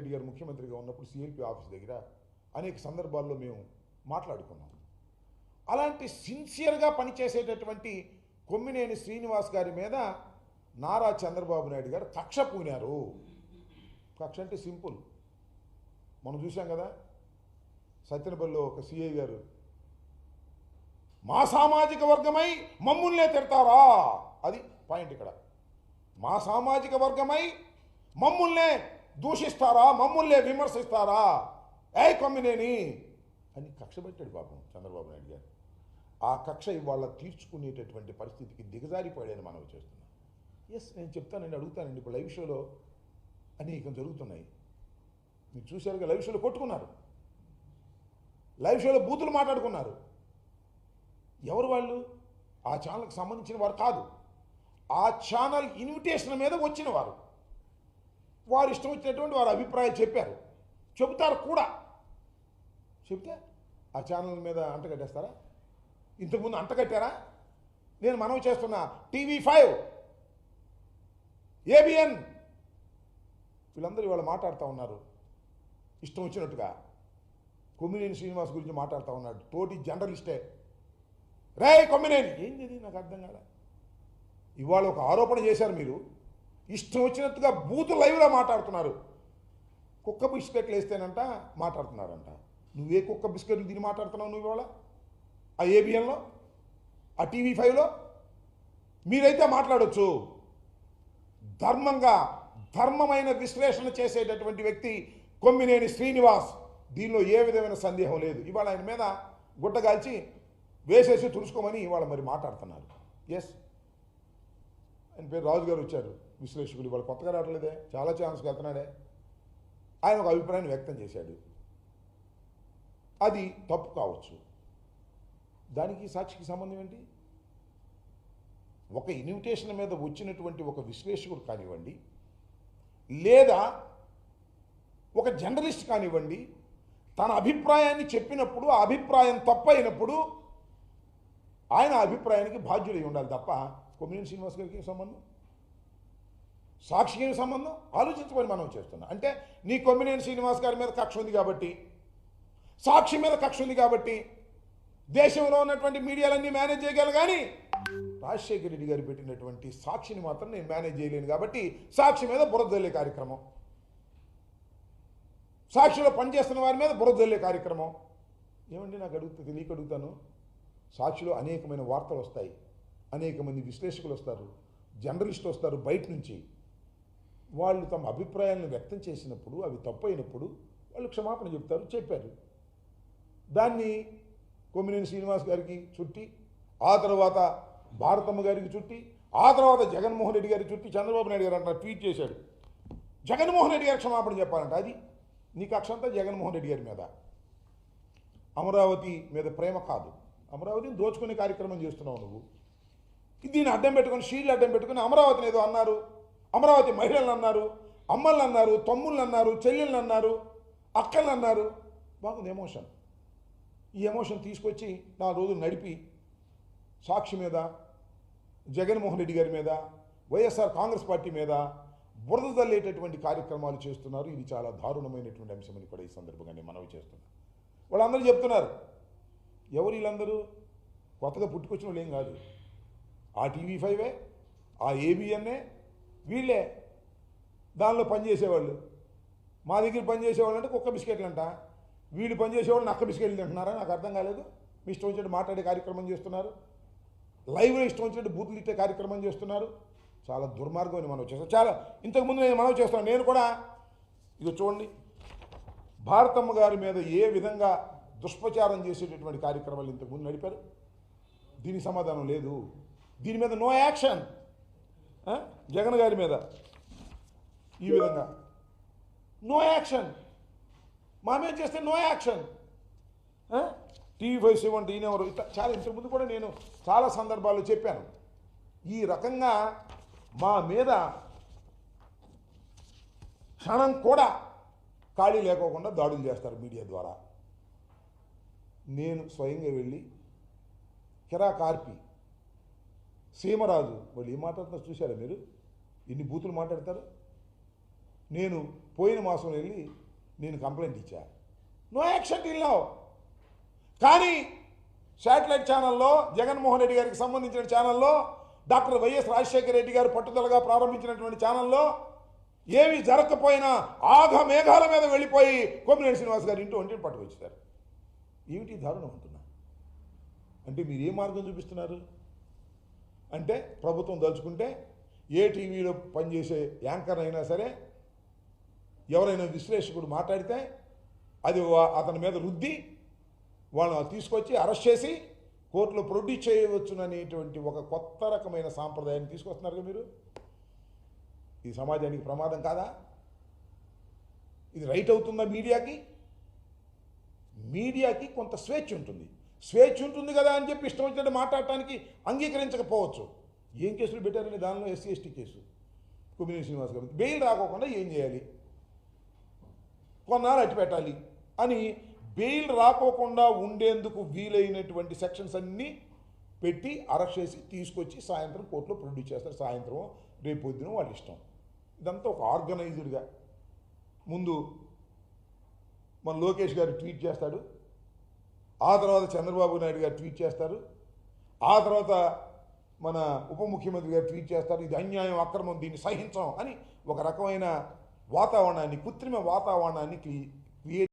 రెడ్డి గారు ముఖ్యమంత్రిగా ఉన్నప్పుడు సిఎల్పి ఆఫీస్ దగ్గర అనేక సందర్భాల్లో మేము మాట్లాడుకున్నాం. అలాంటి సిన్సియర్గా పనిచేసేటటువంటి కొమ్మినేని శ్రీనివాస్ గారి మీద నారా చంద్రబాబు నాయుడు గారు కక్ష పూనారు. కక్ష అంటే సింపుల్, మనం చూసాం కదా, సత్యనపల్లిలో ఒక సిఐ గారు మా సామాజిక వర్గమై మమ్ముల్నే తిడతారా, అది పాయింట్ ఇక్కడ. మా సామాజిక వర్గమై మమ్ముల్నే దూషిస్తారా, మమ్ముల్నే విమర్శిస్తారా, ఏ కొమ్మినేని అని కక్ష పెట్టాడు పాపం చంద్రబాబు నాయుడు గారు. ఆ కక్ష ఇవాళ తీర్చుకునేటటువంటి పరిస్థితికి దిగజారిపోయాడని మనం చేస్తున్నాం. ఎస్, నేను చెప్తానండి, అడుగుతానండి. ఇప్పుడు లైవ్ షోలో అనేకం జరుగుతున్నాయి, మీరు చూశారుగా. లైవ్ షోలో కొట్టుకున్నారు, లైవ్ షోలో బూతులు మాట్లాడుకున్నారు. ఎవరు వాళ్ళు? ఆ ఛానల్కి సంబంధించిన వారు కాదు, ఆ ఛానల్ ఇన్విటేషన్ మీద వచ్చిన వారు. వారు ఇష్టం వచ్చినటువంటి వారు అభిప్రాయం చెప్పారు, చెబుతారు కూడా. చెప్తే ఆ ఛానల్ మీద అంటగట్టేస్తారా? ఇంతకుముందు అంటగట్టారా? నేను మనవి చేస్తున్నా, TV5, ABN వీళ్ళందరూ ఇవాళ మాట్లాడుతూ ఉన్నారు ఇష్టం వచ్చినట్టుగా. కొమ్మినేని శ్రీనివాస్ గురించి మాట్లాడుతూ ఉన్నాడు, తోటి జర్నలిస్టే. రే కొమ్మినేని, ఏంది ఇది? నాకు అర్థం కాలే. ఇవాళ ఒక ఆరోపణ చేశారు మీరు, ఇష్టం వచ్చినట్టుగా బూతు లైవ్లో మాట్లాడుతున్నారు. కుక్క బిస్కెట్లు వేస్తేనంట మాట్లాడుతున్నారంట. నువ్వే కుక్క బిస్కెట్లు తిని మాట్లాడుతున్నావు నువ్వు ఇవాళ? ఆ ABNలో, ఆ TV5లో మీరైతే మాట్లాడొచ్చు. ధర్మంగా ధర్మమైన విశ్లేషణ చేసేటటువంటి వ్యక్తి కొమ్మినేని శ్రీనివాస్. దీనిలో ఏ విధమైన సందేహం లేదు. ఇవాళ ఆయన మీద గుట్టగాల్చి వేసేసి తుడుచుకోమని ఇవాళ మరి మాట్లాడుతున్నారు. ఎస్, ఆయన పేరు రాజు గారు వచ్చారు, విశ్లేషకులు. ఇవాళ కొత్తగా రావట్లేదే, చాలా ఛాన్స్కి వెళ్తున్నాడే. ఆయన ఒక అభిప్రాయాన్ని వ్యక్తం చేశాడు, అది తప్పు కావచ్చు. దానికి సాక్షికి సంబంధం ఏంటి? ఒక ఇన్విటేషన్ మీద వచ్చినటువంటి ఒక విశ్లేషకుడు కానివ్వండి, లేదా ఒక జర్నలిస్ట్ కానివ్వండి, తన అభిప్రాయాన్ని చెప్పినప్పుడు ఆ అభిప్రాయం తప్పైనప్పుడు ఆయన అభిప్రాయానికి బాధ్యుడై ఉండాలి తప్ప కొమ్మినేని శ్రీనివాస్ గారికి ఏం సంబంధం, సాక్షికి ఏం సంబంధం? ఆలోచించమని మనం చేస్తున్నాం. అంటే నీ కొమ్మినేని శ్రీనివాస్ గారి మీద కక్ష ఉంది కాబట్టి, సాక్షి మీద కక్ష ఉంది కాబట్టి దేశంలో ఉన్నటువంటి మీడియాలన్నీ మేనేజ్ చేయగలను, కానీ రాజశేఖర రెడ్డి గారు పెట్టినటువంటి సాక్షిని మాత్రం నేను మేనేజ్ చేయలేను కాబట్టి సాక్షి మీద బురద జల్లే కార్యక్రమం, సాక్షిలో పనిచేస్తున్న వారి మీద బురద జల్లే కార్యక్రమం. ఏమండి, నాకు తెలియక అడుగుతాను. సాక్షిలో అనేకమైన వార్తలు వస్తాయి, అనేక మంది విశ్లేషకులు వస్తారు, జర్నలిస్టులు వస్తారు బయట నుంచి. వాళ్ళు తమ అభిప్రాయాలను వ్యక్తం చేసినప్పుడు అవి తప్పైనప్పుడు వాళ్ళు క్షమాపణ చెప్తారు, చెప్పారు. దాన్ని కొమ్మినేని శ్రీనివాస్ గారికి చుట్టి, ఆ తర్వాత భారతమ్మ గారికి చుట్టి, ఆ తర్వాత జగన్మోహన్ రెడ్డి గారికి చుట్టి, చంద్రబాబు నాయుడు గారు అంటారు, ట్వీట్ చేశాడు, జగన్మోహన్ రెడ్డి గారికి క్షమాపణ చెప్పాలంట. అది నీ కక్ష అంతా జగన్మోహన్ రెడ్డి గారి మీద. అమరావతి మీద ప్రేమ కాదు, అమరావతిని దోచుకునే కార్యక్రమం చేస్తున్నావు నువ్వు. దీన్ని అడ్డం పెట్టుకుని, షీల్డ్ అడ్డం పెట్టుకుని అమరావతిని ఏదో అన్నారు, అమరావతి మహిళలను అన్నారు, అమ్మల్ని అన్నారు, తమ్ముళ్ళని అన్నారు, చెల్లెళ్ళని అన్నారు, అక్కల్ని అన్నారు. బాగుంది ఎమోషన్. ఈ ఎమోషన్ తీసుకొచ్చి 4 రోజులు నడిపి సాక్షి మీద, జగన్మోహన్ రెడ్డి గారి మీద, వైఎస్ఆర్ కాంగ్రెస్ పార్టీ మీద బురద తల్లేటటువంటి కార్యక్రమాలు చేస్తున్నారు. ఇది చాలా దారుణమైనటువంటి అంశమని కూడా ఈ సందర్భంగా నేను మనవి చేస్తున్నాను. వాళ్ళందరూ చెప్తున్నారు. ఎవరు వీళ్ళందరూ? కొత్తగా పుట్టుకొచ్చిన వాళ్ళు ఏం కాదు. ఆ TV5, ఆ ABN, వీళ్ళే దానిలో పనిచేసేవాళ్ళు. మా దగ్గర పనిచేసేవాళ్ళు అంటే కుక్క బిస్కెట్లు అంట, వీళ్ళు పనిచేసేవాళ్ళు నక్క బిస్కెట్లు తింటున్నారా? నాకు అర్థం కాలేదు. మీ ఇష్టం వచ్చినట్టు మాట్లాడే కార్యక్రమం చేస్తున్నారు, లైవ్లో ఇష్టం వచ్చినట్టు బూతులు ఇచ్చే కార్యక్రమం చేస్తున్నారు. చాలా దుర్మార్గం అని మనం చేస్తాం. చాలా ఇంతకుముందు నేను మనవి చేస్తున్నాను. నేను కూడా ఇక చూడండి, భారతమ్మ గారి మీద ఏ విధంగా దుష్ప్రచారం చేసేటటువంటి కార్యక్రమాలు ఇంతకుముందు నడిపారు. దీనికి సమాధానం లేదు. దీని మీద నో యాక్షన్. జగన్ గారి మీద ఈ విధంగా నో యాక్షన్, మా మీద చేస్తే నో యాక్షన్. TV5 7 ఈయనెవరు? చాలా ఇంతకుముందు కూడా నేను చాలా సందర్భాల్లో చెప్పాను. ఈ రకంగా మా మీద క్షణం కూడా ఖాళీ లేకోకుండా దాడులు చేస్తారు మీడియా ద్వారా. నేను స్వయంగా వెళ్ళి కిరా కార్పి, సీమరాజు, వాళ్ళు ఏం మాట్లాడుతారో చూశారా మీరు? ఎన్ని బూతులు మాట్లాడతారు? నేను పోయిన మాసం వెళ్ళి నేను కంప్లైంట్ ఇచ్చా, నో యాక్షన్ టిల్ నౌ. కానీ శాటిలైట్ ఛానల్లో జగన్మోహన్ రెడ్డి గారికి సంబంధించిన ఛానల్లో డాక్టర్ వైఎస్ రాజశేఖర రెడ్డి గారు పట్టుదలగా ప్రారంభించినటువంటి ఛానల్లో ఏమీ జరగకపోయినా ఆఘ మేఘాల మీద వెళ్ళిపోయి కొమ్మినేని శ్రీనివాస్ గారు ఇంటి ఒంటిని పట్టుకొచ్చారు. ఏమిటి దారుణం అంటున్నా? అంటే మీరు ఏ మార్గం చూపిస్తున్నారు? అంటే ప్రభుత్వం దలుచుకుంటే ఏ టీవీలో పనిచేసే యాంకర్ అయినా సరే ఎవరైనా విశ్లేషకుడు మాట్లాడితే అది అతని మీద రుద్ది వాళ్ళని తీసుకొచ్చి అరెస్ట్ చేసి కోర్టులో ప్రొడ్యూస్ చేయవచ్చుననేటువంటి ఒక కొత్త రకమైన సాంప్రదాయాన్ని తీసుకొస్తున్నారు మీరు. ఇది సమాజానికి ప్రమాదం కాదా? ఇది రైట్ అవుతుందా మీడియాకి? మీడియాకి కొంత స్వేచ్ఛ ఉంటుంది కదా అని చెప్పి ఇష్టం వచ్చినట్టు మాట్లాడటానికి అంగీకరించకపోవచ్చు. ఏం కేసులు పెట్టారని దానిలో SC ST case Kommineni Srinivas గారు బెయిల్ రాకోకుండా ఏం చేయాలి, కొన్నాళ్ళు అట్టి పెట్టాలి అని బెయిల్ రాకోకుండా ఉండేందుకు వీలైనటువంటి సెక్షన్స్ అన్నీ పెట్టి అరెస్ట్ చేసి తీసుకొచ్చి సాయంత్రం కోర్టులో ప్రొడ్యూస్ చేస్తారు. సాయంత్రం రేపు పొద్దున వాళ్ళ ఇష్టం. ఇదంతా ఒక ఆర్గనైజ్డ్గా ముందు మన లోకేష్ గారు ట్వీట్ చేస్తాడు, ఆ తర్వాత చంద్రబాబు నాయుడు గారు ట్వీట్ చేస్తారు, ఆ తర్వాత మన ఉప ముఖ్యమంత్రి గారు ట్వీట్ చేస్తారు. ఇది అన్యాయం, అక్రమం, దీన్ని సహించం అని ఒక రకమైన వాతావరణాన్ని, కృత్రిమ వాతావరణాన్ని క్రియేట్